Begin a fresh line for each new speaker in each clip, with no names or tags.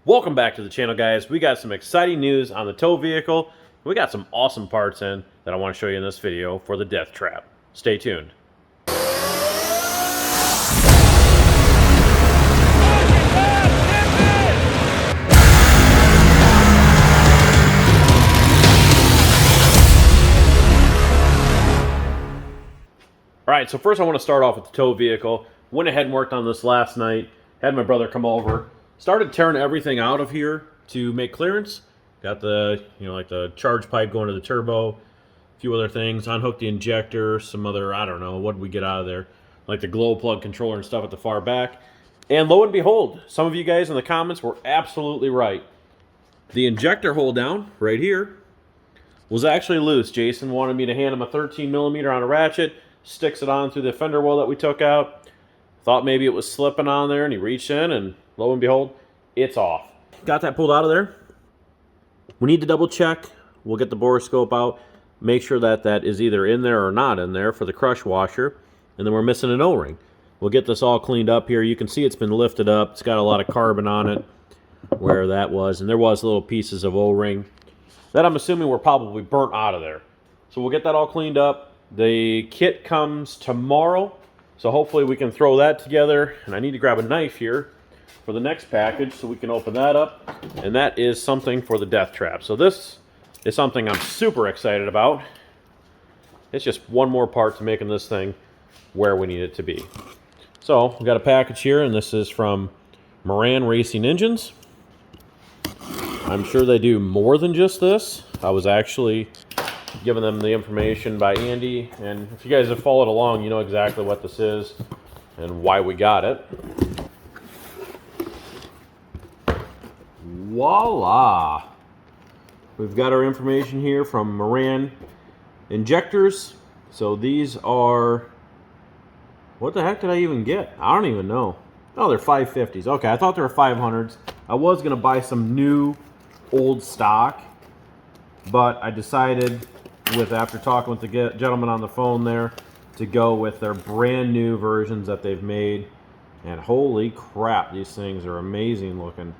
Welcome back to the channel, guys. We got some exciting news on the tow vehicle. We got some awesome parts in that I want to show you in this video for the Deathtrap. Stay tuned. Alright, so first I want to start off with the tow vehicle. Went ahead and worked on this last night. Had my brother come over. Started tearing everything out of here to make clearance. Got the, like the charge pipe going to the turbo. A few other things. Unhooked the injector. Some other, I don't know, what did we get out of there? Like the glow plug controller and stuff at the far back. And lo and behold, some of you guys in the comments were absolutely right. The injector hold down, right here, was actually loose. Jason wanted me to hand him a 13mm on a ratchet. Sticks it on through the fender well that we took out. Thought maybe it was slipping on there, and he reached in, and lo and behold, it's off. Got that pulled out of there. We need to double check. We'll get the borescope out. Make sure that that is either in there or not in there for the crush washer. And then we're missing an O-ring. We'll get this all cleaned up here. You can see it's been lifted up. It's got a lot of carbon on it where that was. And there was little pieces of O-ring that I'm assuming were probably burnt out of there. So we'll get that all cleaned up. The kit comes tomorrow, so hopefully we can throw that together. And I need to grab a knife here for the next package so we can open that up. And that is something for the Deathtrap. So this is something I'm super excited about. It's just one more part to making this thing where we need it to be. So we got a package here, and this is from Moran Racing Engines. I'm sure they do more than just this. I was actually giving them the information by Andy, and if you guys have followed along, you know exactly what this is and why we got it. Voila! We've got our information here from Moran injectors. So these are, what the heck did I even get? I don't even know. Oh, they're 550s. Okay, I thought they were 500s. I was going to buy some new old stock, but I decided, after talking with the gentleman on the phone there, to go with their brand new versions that they've made. And holy crap, these things are amazing looking.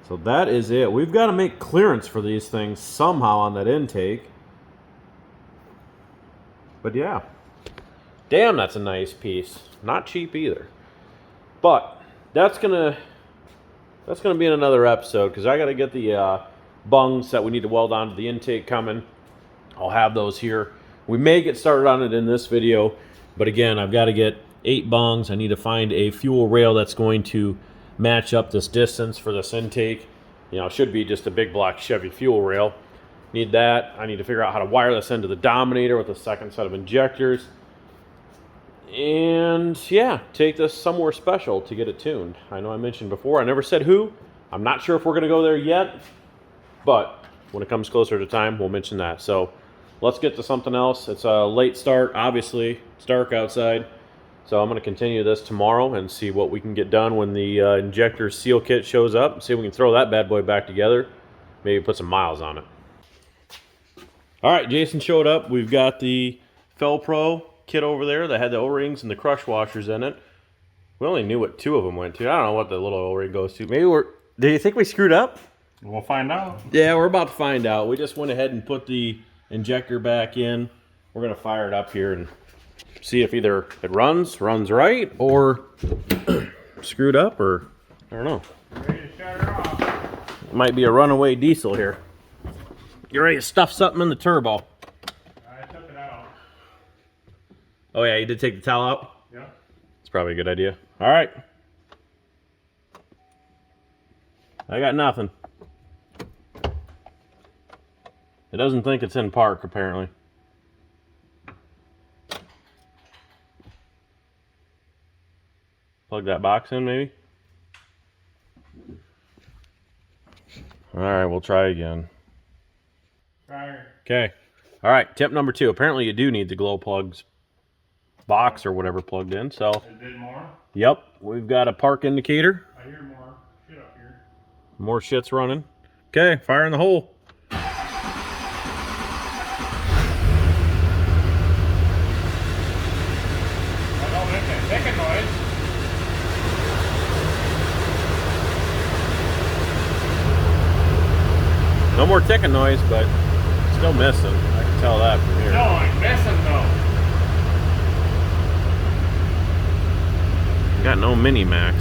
So that is it. We've got to make clearance for these things somehow on that intake. But yeah. Damn, that's a nice piece. Not cheap either. But that's gonna be in another episode, because I got to get the bungs that we need to weld onto the intake coming. I'll have those here. We may get started on it in this video, but again, I've got to get 8 bungs. I need to find a fuel rail that's going to match up this distance for this intake. It should be just a big block Chevy fuel rail. Need that. I need to figure out how to wire this into the Dominator with a second set of injectors. And yeah, take this somewhere special to get it tuned. I know I mentioned before, I never said who. I'm not sure if we're going to go there yet, but when it comes closer to time, we'll mention that. So let's get to something else. It's a late start, obviously. It's dark outside. So I'm going to continue this tomorrow and see what we can get done when the injector seal kit shows up. See if we can throw that bad boy back together. Maybe put some miles on it. All right, Jason showed up. We've got the Felpro kit over there that had the O-rings and the crush washers in it. We only knew what 2 of them went to. I don't know what the little O-ring goes to. Maybe do you think we screwed up?
We'll find out.
Yeah, we're about to find out. We just went ahead and put the injector back in. We're going to fire it up here and see if either it runs right, or screwed up, or I don't know.
Ready to shut her off.
It might be a runaway diesel here. You ready to stuff something in the turbo?
I took it out.
Oh yeah, you did take the towel out?
Yeah.
It's probably a good idea. All right. I got nothing. It doesn't think it's in park, apparently. Plug that box in, maybe? Alright, we'll try again.
Try her.
Okay. Alright, tip number 2. Apparently you do need the glow plugs box or whatever plugged in, so.
It did more?
Yep, we've got a park indicator.
I hear more shit up here.
More shit's running. Okay, fire in the hole.
I don't make that second noise.
No more ticking noise, but still missing. I can tell that from here.
No, I'm missing though.
Got no mini max.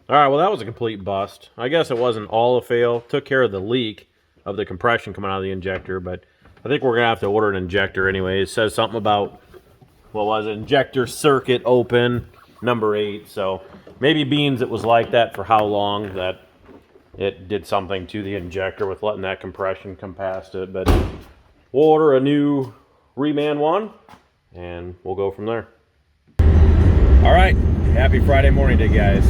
Alright, well that was a complete bust. I guess it wasn't all a fail. Took care of the leak of the compression coming out of the injector, but I think we're going to have to order an injector anyway. It says something about, what was it, injector circuit open, number 8. So maybe beans it was like that for how long that it did something to the injector with letting that compression come past it. But we'll order a new reman one, and we'll go from there. Alright, happy Friday morning to you guys.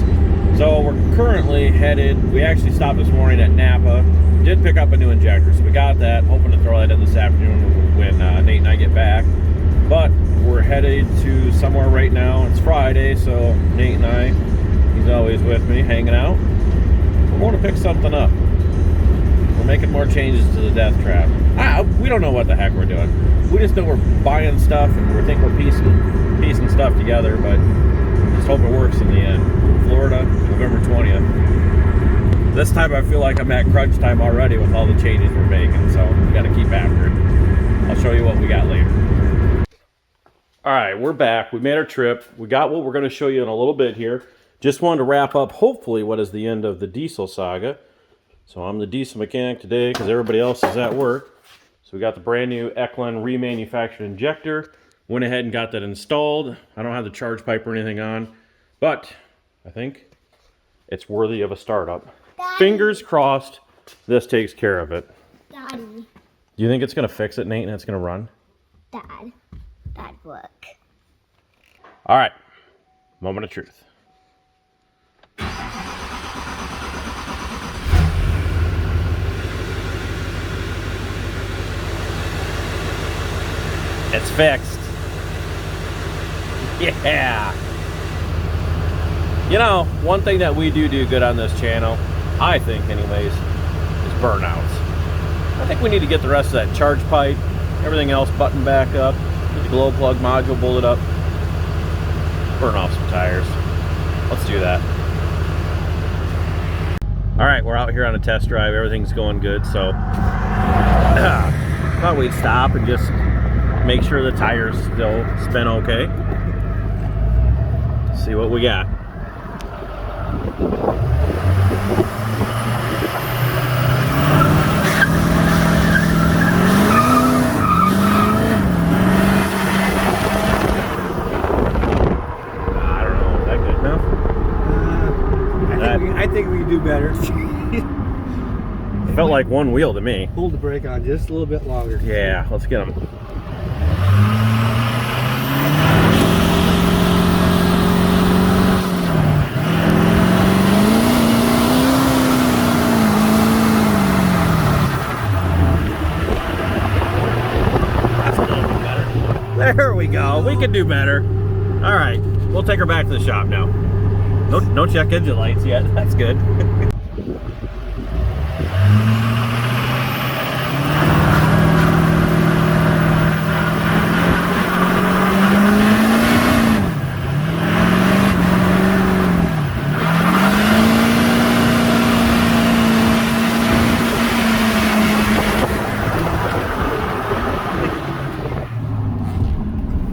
So we're currently headed, we actually stopped this morning at Napa, did pick up a new injector, so we got that, hoping to throw that in this afternoon when Nate and I get back. But we're headed to somewhere right now. It's Friday, so Nate and I, he's always with me, hanging out. We're going to pick something up. We're making more changes to the Deathtrap. We don't know what the heck we're doing. We just know we're buying stuff and we think we're piecing stuff together, but just hope it works in the end. Florida, November 20th. This time I feel like I'm at crunch time already with all the changes we're making, so we got to keep after it. I'll show you what we got later. Alright, we're back. We made our trip. We got what we're going to show you in a little bit here. Just wanted to wrap up, hopefully, what is the end of the diesel saga. So I'm the diesel mechanic today because everybody else is at work. So we got the brand new Eklund remanufactured injector. Went ahead and got that installed. I don't have the charge pipe or anything on, but I think it's worthy of a startup.
Daddy.
Fingers crossed this takes care of it.
Daddy.
Do you think it's going to fix it, Nate, and it's going to run?
Dad. That'd work.
All right. Moment of truth. It's fixed. Yeah. You know, one thing that we do good on this channel, I think anyways, is burnouts. I think we need to get the rest of that charge pipe, everything else buttoned back up, get the glow plug module bolted up, burn off some tires. Let's do that. All right, we're out here on a test drive. Everything's going good, so thought we'd stop and just make sure the tires still spin okay. See what we got.
I think we can do better.
Felt like one wheel to me.
Hold the brake on just a little bit longer.
Yeah, let's get them. That's a little bit better. There we go. We can do better. All right, we'll take her back to the shop now. No check engine lights yet. That's good.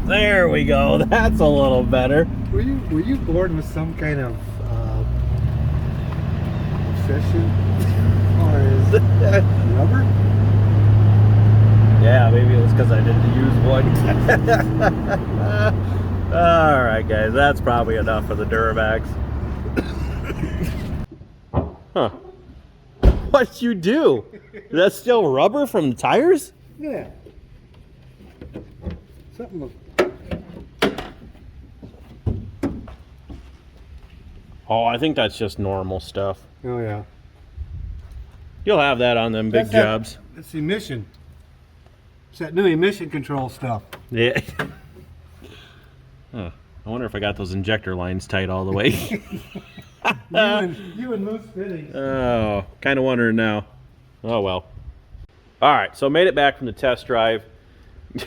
There we go. That's a little better.
Were you born with some kind of obsession, or is it rubber?
Yeah, maybe it was because I didn't use one. All right, guys, that's probably enough for the Duramax. Huh? What'd you do? Is that still rubber from the tires?
Yeah. Something.
Oh, I think that's just normal stuff.
Oh yeah.
You'll have that on them big jobs.
That's emission. It's that new emission control stuff.
Yeah. Huh. I wonder if I got those injector lines tight all the way.
you and loose fittings.
Oh, kind of wondering now. Oh well. All right, so made it back from the test drive.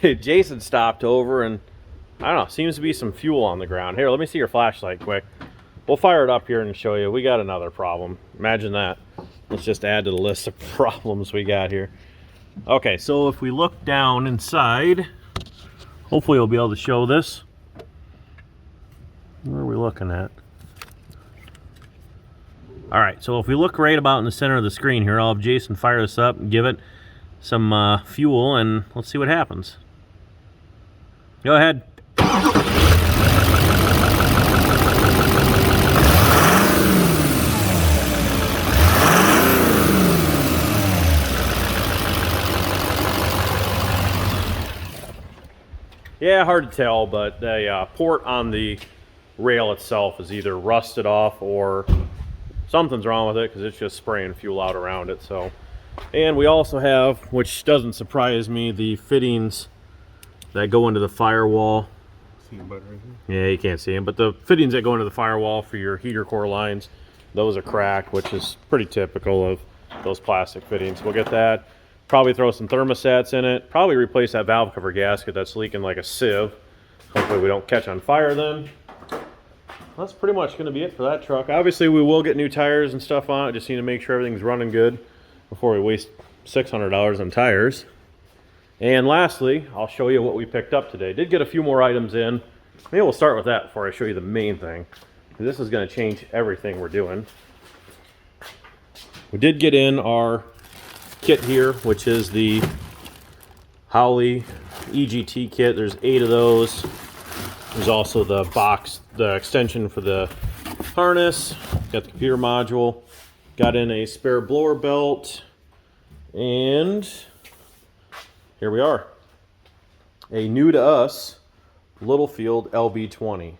Jason stopped over and I don't know, seems to be some fuel on the ground. Here, let me see your flashlight quick. we'll fire it up here and show you. We got another problem. Imagine that. Let's just add to the list of problems we got here. Okay, so if we look down inside, hopefully we'll be able to show this. Where are we looking at? All right, so if we look right about in the center of the screen here, I'll have Jason fire this up and give it some fuel, and let's see what happens. Go ahead. Yeah, hard to tell, but the port on the rail itself is either rusted off or something's wrong with it because it's just spraying fuel out around it. So, and we also have, which doesn't surprise me, the fittings that go into the firewall.
See your butt right
Yeah, you can't see them, but the fittings that go into the firewall for your heater core lines, those are cracked, which is pretty typical of those plastic fittings. We'll get that. Probably throw some thermostats in it. Probably replace that valve cover gasket that's leaking like a sieve. Hopefully we don't catch on fire then. That's pretty much going to be it for that truck. Obviously we will get new tires and stuff on it. Just need to make sure everything's running good before we waste $600 on tires. And lastly, I'll show you what we picked up today. Did get a few more items in. Maybe we'll start with that before I show you the main thing. This is going to change everything we're doing. We did get in our kit here, which is the Howley EGT kit. There's 8 of those. There's also the box, the extension for the harness. Got the computer module. Got in a spare blower belt. And here we are. A new to us Littlefield LB20.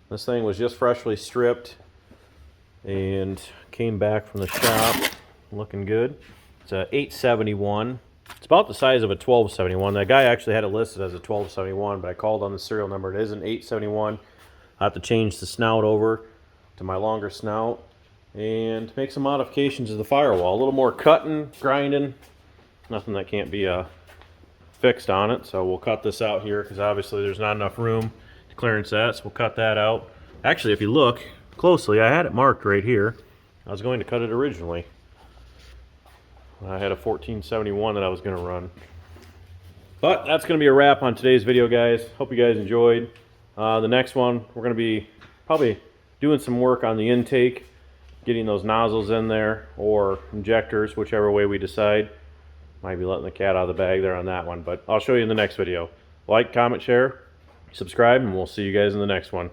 This thing was just freshly stripped and came back from the shop looking good. It's a 871. It's about the size of a 1271. That guy actually had it listed as a 1271, but I called on the serial number. It is an 871. I have to change the snout over to my longer snout and make some modifications to the firewall. A little more cutting, grinding. Nothing that can't be fixed on it. So we'll cut this out here because obviously there's not enough room to clearance that. So we'll cut that out. Actually, if you look closely, I had it marked right here. I was going to cut it originally. I had a 1471 that I was going to run. But that's going to be a wrap on today's video, guys. Hope you guys enjoyed. The next one, we're going to be probably doing some work on the intake, getting those nozzles in there, or injectors, whichever way we decide. Might be letting the cat out of the bag there on that one, but I'll show you in the next video. Like, comment, share, subscribe, and we'll see you guys in the next one.